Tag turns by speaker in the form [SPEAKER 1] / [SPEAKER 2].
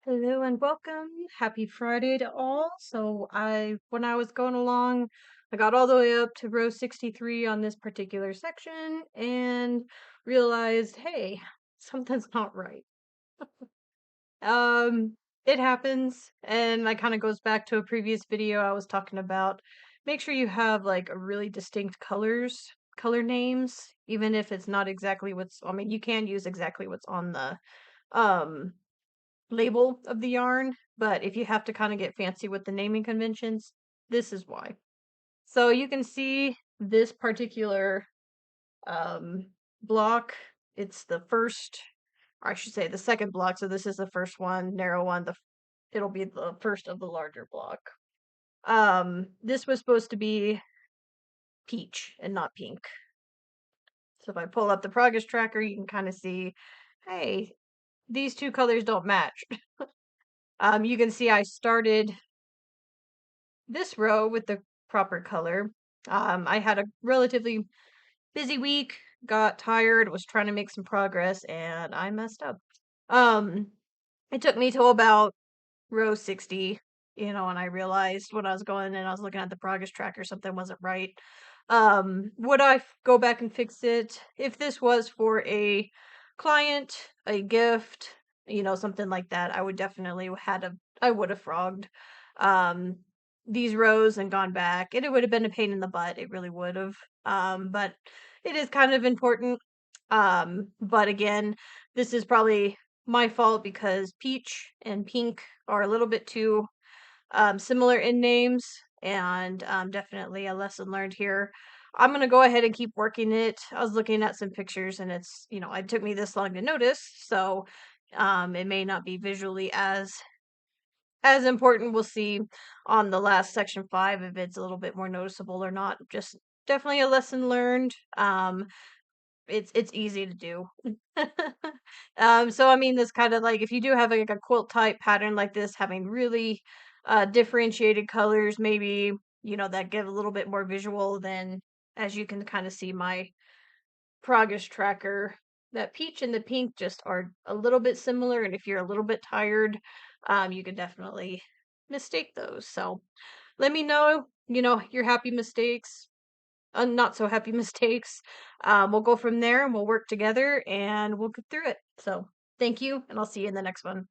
[SPEAKER 1] Hello and welcome. Happy Friday to all. When I was going along, I got all the way up to row 63 on this particular section and realized, hey, something's not right. Um, it happens, and that kind of goes back to a previous video I was talking about. Make sure you have like a really distinct color names, even if it's not exactly I mean, you can use exactly what's on the um label of the yarn, but if you have to kind of get fancy with the naming conventions, this is why. So you can see this particular um, block. It's the first, or I should say the second block. So this is the first one, narrow one. It'll be the first of the larger block. This was supposed to be peach and not pink. So if I pull up the progress tracker, you can kind of see, hey, these two colors don't match. You can see I started this row with the proper color. I had a relatively busy week, got tired, was trying to make some progress, and I messed up. Um, it took me till about row 60, and I realized when I was going and I was looking at the progress tracker, something wasn't right. Would I go back and fix it? If this was for a client, a gift, something like that, I would definitely I would have frogged um these rows and gone back. And it would have been a pain in the butt. It really would have. But it is kind of important. But again, this is probably my fault because peach and pink are a little bit too similar in names, and definitely a lesson learned here. I'm gonna go ahead and keep working it. I was looking at some pictures, and it took me this long to notice, so it may not be visually as important. We'll see on the last section 5 if it's a little bit more noticeable or not. Just definitely a lesson learned. It's easy to do. So I mean, this kind of like if you do have like a quilt type pattern like this, having really differentiated colors, maybe that give a little bit more visual. Then, as you can kind of see, my progress tracker, that peach and the pink just are a little bit similar, and if you're a little bit tired, you could definitely mistake those. So let me know, your happy mistakes, not so happy mistakes. We'll go from there and we'll work together and we'll get through it. So thank you, and I'll see you in the next one.